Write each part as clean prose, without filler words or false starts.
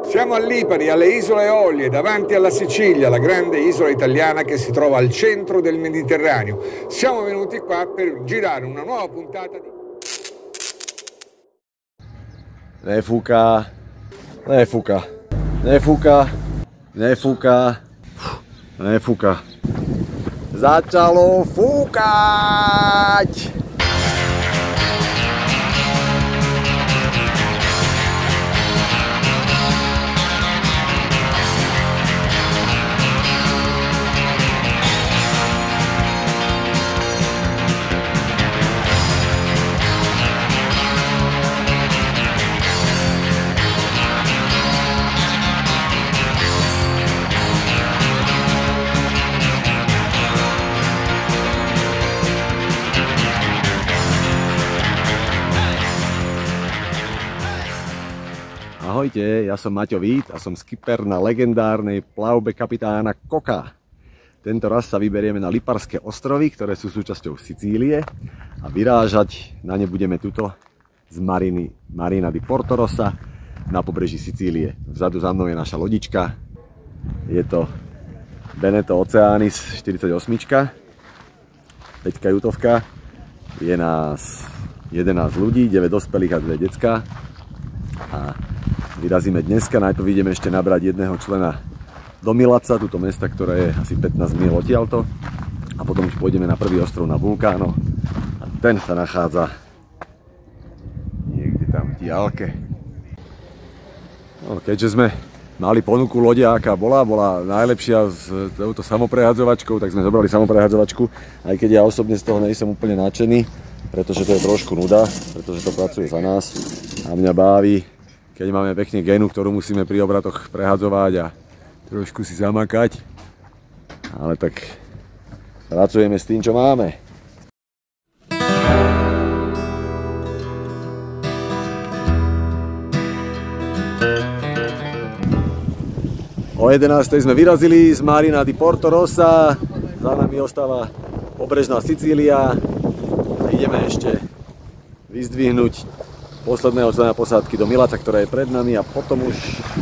Siamo a Lipari, alle Isole Eolie, davanti alla Sicilia, la grande isola italiana che si trova al centro del Mediterraneo. Siamo venuti qua per girare una nuova puntata di... Nefúka, nefúka, nefúka, nefúka, nefúka. Začalo fúkať! Ahojte, ja som Maťo Vít a som skipper na legendárnej plavbe kapitána Koka. Tento raz sa vyberieme na Liparské ostrovy, ktoré sú súčasťou Sicílie a vyrážať na ne budeme tuto z Marina di Portorossa na pobreží Sicílie. Vzadu za mnou je naša lodička, je to Beneto Oceanis 48, 5 kajutovka, je nás 11 ľudí, 9 dospelých a 2 decká. A vyrazíme dneska, najprv ideme ešte nabrať jedného člena do Milaca, túto mesta, ktoré je asi 15 mil odtiaľto. A potom už pôjdeme na prvý ostrov na Vulcano. A ten sa nachádza niekde tam v diaľke. No, keďže sme mali ponuku lode, aká bola najlepšia s touto samoprehádzovačkou, tak sme zobrali samoprehádzovačku, aj keď ja osobne z toho nejsem úplne nadšený, pretože to je trošku nuda, pretože to pracuje za nás a mňa baví, keď máme pekne génu, ktorú musíme pri obratoch prehadzovať a trošku si zamakať. Ale tak pracujeme s tým, čo máme. O 11:00 sme vyrazili z Marina di Portorossa, za nami ostáva pobrežná Sicília a ideme ešte vyzdvihnúť posledného člena posádky do Milaca, ktorá je pred nami, a potom už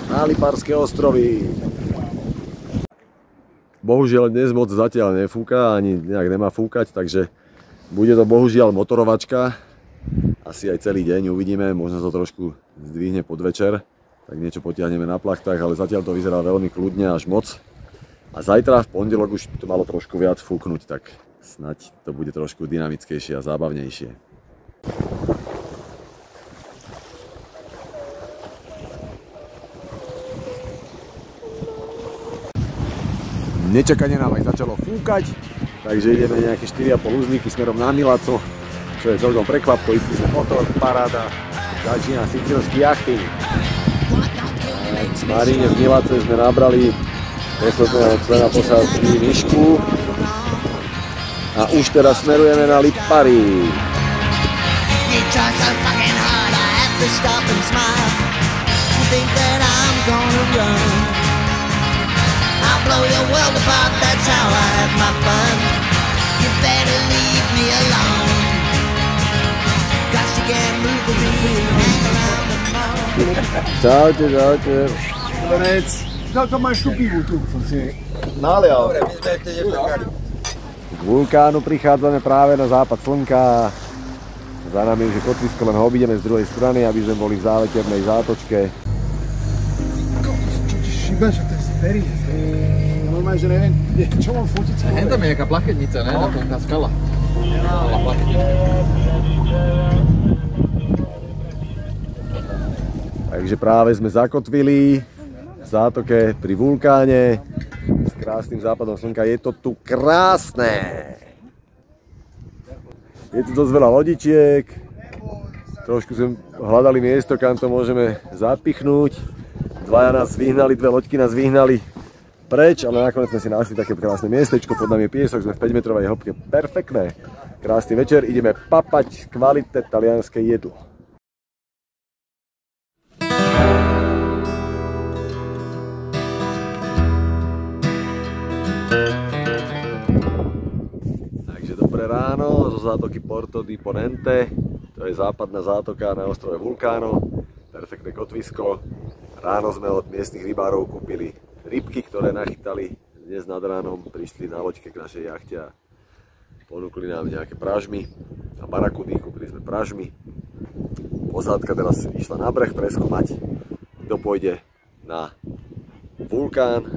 na Liparské ostrovy. Bohužiaľ dnes moc zatiaľ nefúka, ani nejak nemá fúkať, takže bude to bohužiaľ motorovačka. Asi aj celý deň uvidíme, možno to trošku zdvihne podvečer, tak niečo potiahneme na plachtách, ale zatiaľ to vyzerá veľmi kľudne až moc. A zajtra v pondelok už to malo trošku viac fúknuť, tak snaď to bude trošku dynamickejšie a zábavnejšie. Nečakane nám aj začalo fúkať, takže ideme nejaké 4,5 uzlíky smerom na Milaco, čo je celkom prekvapko, istý sme motor, paráda, začína sicílsky jachting. V Maríne v Milace sme nabrali posledného člena posádky Mišku a už teraz smerujeme na Lipari. Blow your world apart, that's how I have my fun. You better leave me alone, 'cause you can't move with me, hang around the mall. Čaute, čaute. Konec. To máš tú pivu tu, som si nalial. K Vulkánu prichádzame práve na západ slnka. Za nami už je kotvisko, len ho obídeme z druhej strany, aby sme boli v záveternej zátočke. Čo ti šíbaš, to je ferie. Normálne, že neviem, čo mám fotiť. Hen tam je nejaká plachetnica, ne? Na tom tá skala. Takže práve sme zakotvili v zátoke pri Vulkáne s krásnym západom slnka. Je to tu krásne! Je tu dosť veľa lodičiek. Trošku sme hľadali miesto, kam to môžeme zapichnúť. Dvaja nás vyhnali, dve loďky nás vyhnali preč, ale nakoniec sme si našli také krásne miestečko, pod nami je piesok, sme v 5-metrovej hĺbke, perfektné. Krásny večer, ideme papať kvalitné talianské jedlo. Takže dobré ráno zo zátoky Porto di Ponente, to je západná zátoka na ostrove Vulcano, perfektné kotvisko. Ráno sme od miestnych rybárov kúpili rybky, ktoré nachytali. Dnes nad ránom prišli na loďke k našej jachte a ponúkli nám nejaké pražmy a barakudy, kúpili sme pražmy. Posádka teraz išla na breh preskúmať, kto pôjde na vulkán,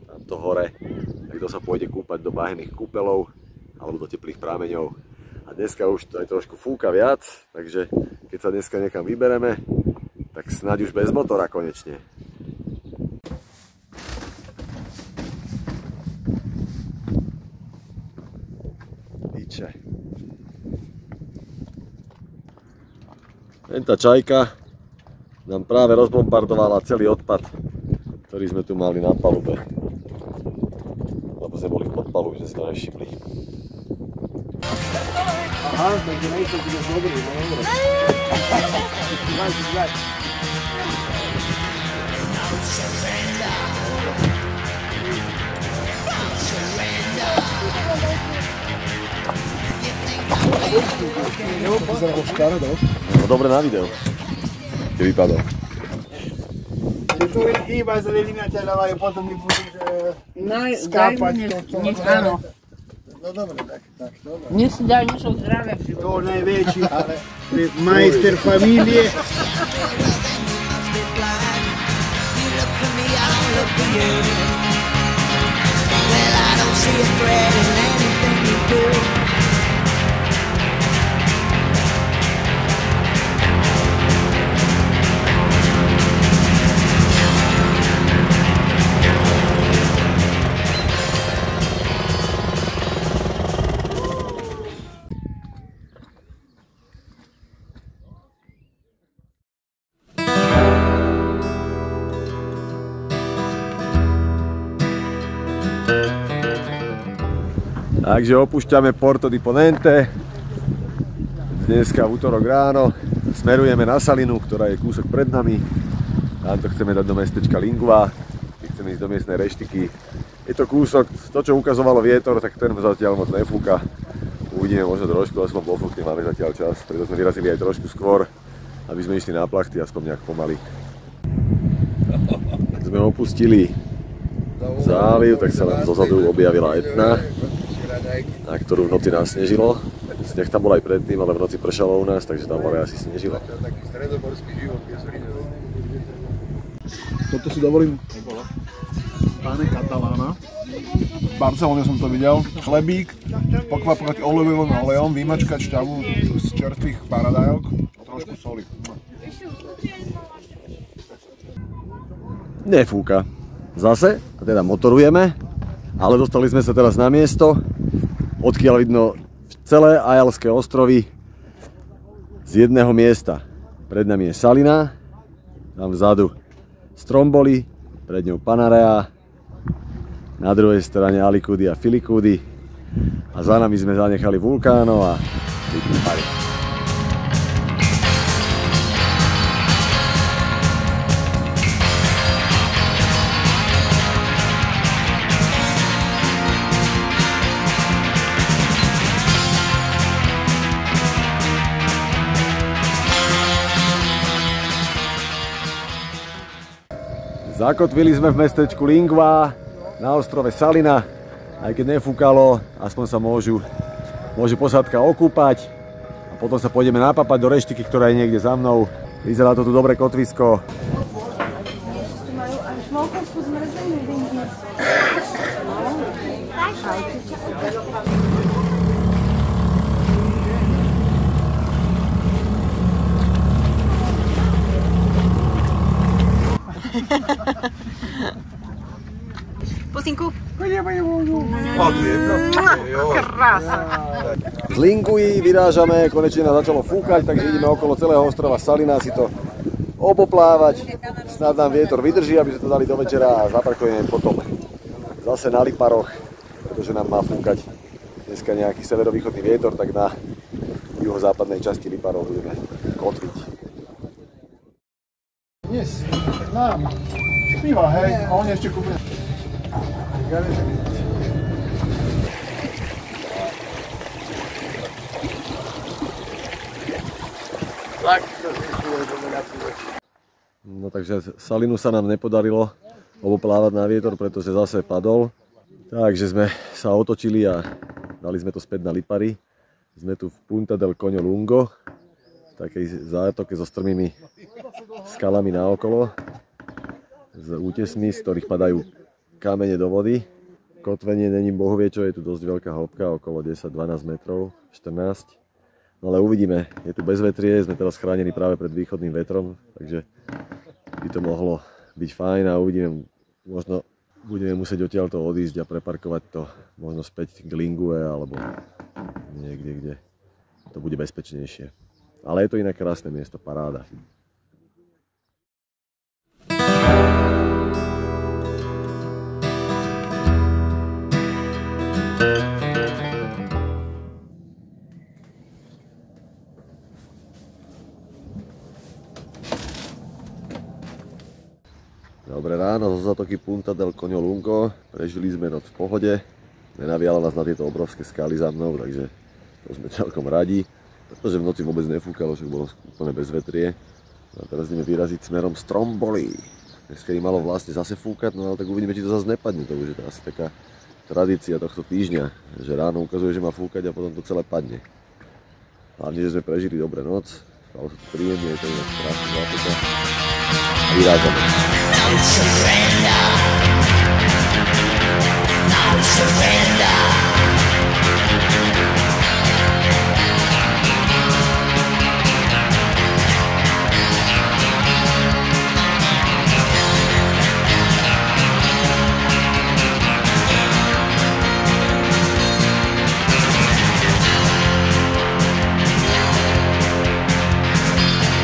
tamto hore, a kto sa pôjde kúpať do bahenných kúpeľov alebo do teplých prámeňov. A dneska už to aj trošku fúka viac, takže keď sa dneska niekam vybereme, tak snáď už bez motora konečne. Piče. Tá čajka nám práve rozbombardovala celý odpad, ktorý sme tu mali na palube. Lebo sme boli v podpalube, že sme to nevšimli. Aha, takže nejsem si dosť dobrý, no dobre. Zvať. Vyzeralo škaredo. No dobre na video. Keď vypadol. Tu iba zrelinateľovajú, potom mi budú skápať to. Áno. No dobre, tak, dobre. Mne si dá niečo zdravé v živote. To najväčší, ale majster familie. Takže opúšťame Porto di Ponente. Dneska v útorok ráno smerujeme na Salinu, ktorá je kúsok pred nami. Tamto chceme dať do mestečka Lingua, chceme ísť do miestnej reštiky. Je to kúsok, to čo ukazovalo vietor, tak ten zatiaľ moc nefúka. Uvidíme možno trošku, aspoň pofúkne, máme zatiaľ čas, preto sme vyrazili aj trošku skôr, aby sme išli na plachty, aspoň nejak pomaly. Keď sme opustili záliv, tak sa nám zozadu objavila Etna, na ktorú v noci nasnežilo. Sneh tam bol aj predtým, ale v noci pršalo u nás, takže tam hore asi snežilo. Toto si dovolím páne Katalána. V Barcelone som to videl. Chlebík, pokvapkať olivovým olejom, vymačkať šťavu z čerstvých paradajok a trošku soli. Nefúka. Zase, a teda motorujeme, ale dostali sme sa teraz na miesto, odkiaľ vidno celé Ajalské ostrovy z jedného miesta. Pred nami je Salina, tam vzadu Stromboli, pred ňou Panarea, na druhej strane Alicudi a Filicudi a za nami sme zanechali Vulcano a Lipari. Zakotvili sme v mestečku Lingua na ostrove Salina, aj keď nefúkalo, aspoň sa môže posádka okúpať a potom sa pôjdeme napapať do reštiky, ktorá je niekde za mnou. Vyzerá to tu dobre kotvisko. Pusinku. Krása. Z Lingui vyrážame, konečne nás začalo fúkať, takže ideme okolo celého ostrova Salina si to oboplávať. Snad nám vietor vydrží, aby sme to dali do večera a zaparkujeme potom zase na Liparoch, pretože nám má fúkať dneska nejaký severovýchodný vietor, tak na juhozápadnej časti Liparov budeme kotviť. Dnes nám špíva, hej, a oni ešte kúpia. No takže Salinu sa nám nepodarilo oboplávať na vietor, pretože zase padol. Takže sme sa otočili a dali sme to späť na Lipari. Sme tu v Punta del Coño Lungo, v takej zátoke so strmými skalami naokolo, s útesmi, z ktorých padajú kamene do vody. Kotvenie není bohvie čo, je tu dosť veľká hĺbka, okolo 10-12 metrov, 14. No ale uvidíme, je tu bezvetrie, sme teraz chránení práve pred východným vetrom, takže by to mohlo byť fajn a uvidíme, možno budeme musieť odtiaľto odísť a preparkovať to možno späť k Lingue alebo niekde, kde to bude bezpečnejšie. Ale je to inak krásne miesto, paráda. Dobré ráno zo zatoky Punta del Coño Lungo. Prežili sme noc v pohode. Nenaviala nás na tieto obrovské skaly za mnou, takže to sme celkom radi. Pretože v noci vôbec nefúkalo, však bolo úplne bezvetrie. A teraz ideme vyraziť smerom Stromboli. Dneska malo vlastne zase fúkať, no ale tak uvidíme, či to zase nepadne. To už je to asi taká tradícia tohto týždňa, že ráno ukazuje, že má fúkať a potom to celé padne. Hlavne, že sme prežili dobré noc. Stalo sa to príjemne, je to inak krásna zátoka. A vyrážame. No surrender. No surrender.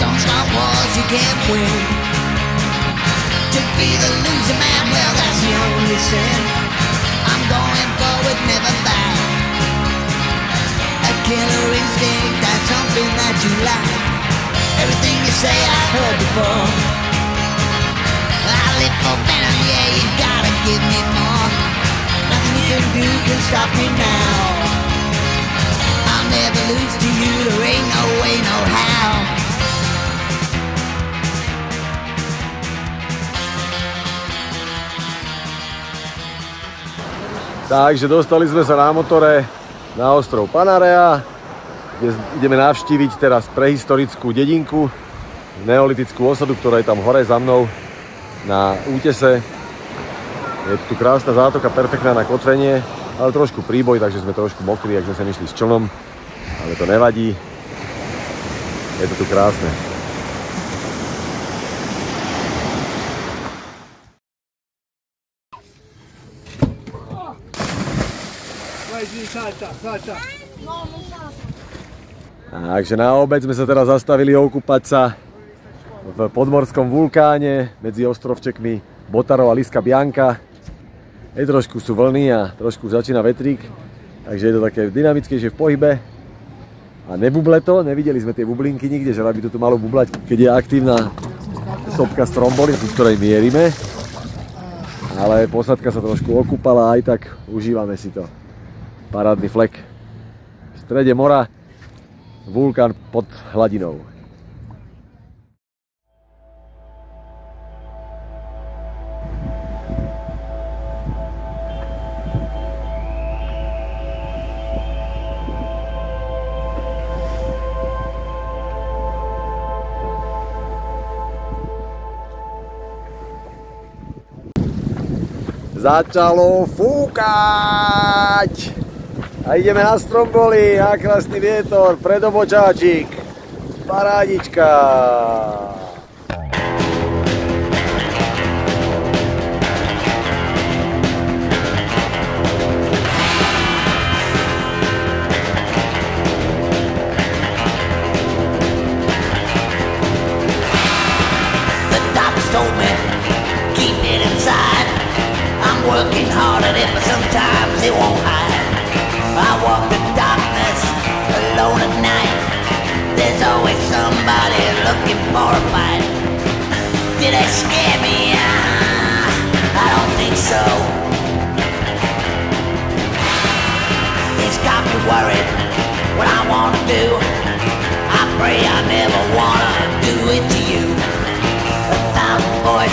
Don't start wars you can't win. To be the loser man, well that's the only sin. I'm going forward, never back. A killer instinct, that's something that you like. Everything you say I've heard before. I live for venom, yeah, you gotta give me more. Nothing you can do can stop me now. I'll never lose to you, there ain't no way, no how. Takže dostali sme sa na motore na ostrov Panarea, kde ideme navštíviť teraz prehistorickú dedinku, neolitickú osadu, ktorá je tam hore za mnou na útese. Je tu krásna zátoka, perfektná na kotvenie, ale trošku príboj, takže sme trošku mokrí, ak sme sa nešli s člnom, ale to nevadí. Je to tu krásne. Takže na obed sme sa teraz zastavili okúpať sa v podmorskom vulkáne medzi ostrovčekmi Botaro a Liska Bianca. Trošku sú vlny a trošku začína vetrík, takže je to také dynamickejšie v pohybe. A nebuble to, nevideli sme tie bublinky nikde, že by to tu malo bublať, keď je aktívna sopka Stromboli, z ktorej mierime. Ale posádka sa trošku okúpala, aj tak užívame si to. Parádny flek. V strede mora, vulkán pod hladinou. Začalo fúkať! A ideme na Stromboli, a krásny vietor, predobočáčik, parádička. The doctors told me, keep it inside. I'm working hard at it, but sometimes it won't hide. I walk the darkness alone at night. There's always somebody looking for a fight. Did they scare me? I don't think so. It's got me worried what I wanna do. I pray I never wanna do it to you.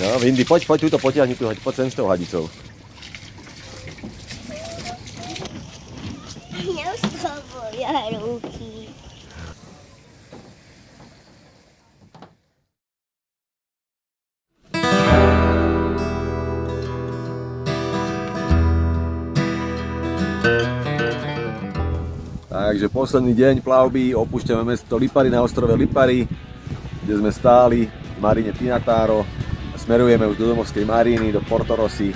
No, Vindy, poď, túto potiahni, poď sem s tou hadicou. Ja už to boja ruky. Takže posledný deň plavby, opúšťame mesto Lipari na ostrove Lipari, kde sme stáli v maríne Tinataro a smerujeme už do domovskej maríny, do Porto Rossi.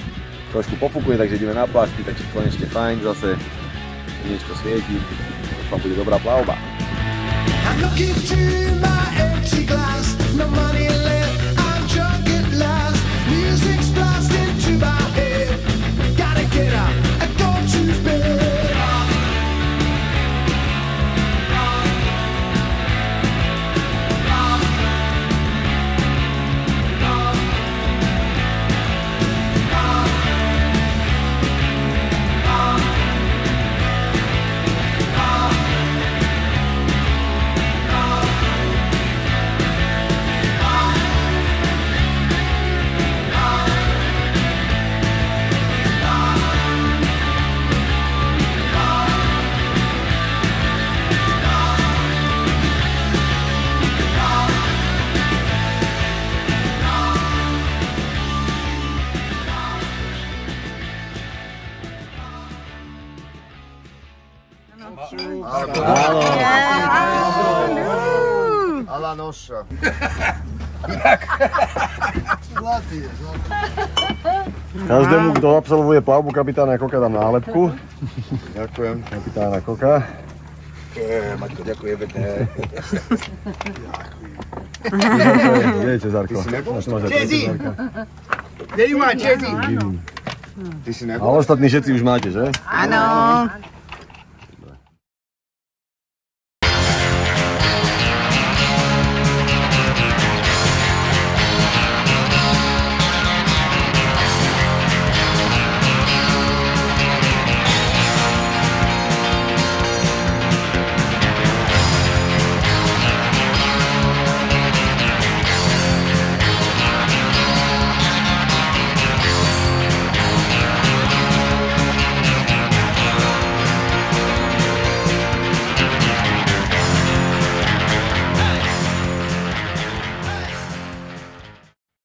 Trošku pofúkuje, takže ideme na plasty, takže konečne fajn zase, niečo svieti, to bude dobrá plavba. I'm looking through my empty glass, no money left, I'm drunk at last, music's blasting through my head, gotta get up and go to bed. Alla noscia. Každému, kto absolvuje plavbu kapitána Koka, dám nálepku. Ďakujem. Kapitána Koka. Maťko, ďakujem. Kde je Cezarko? Čezi! Kde ju má Čezi? A ostatní všetci už máte, že? Áno.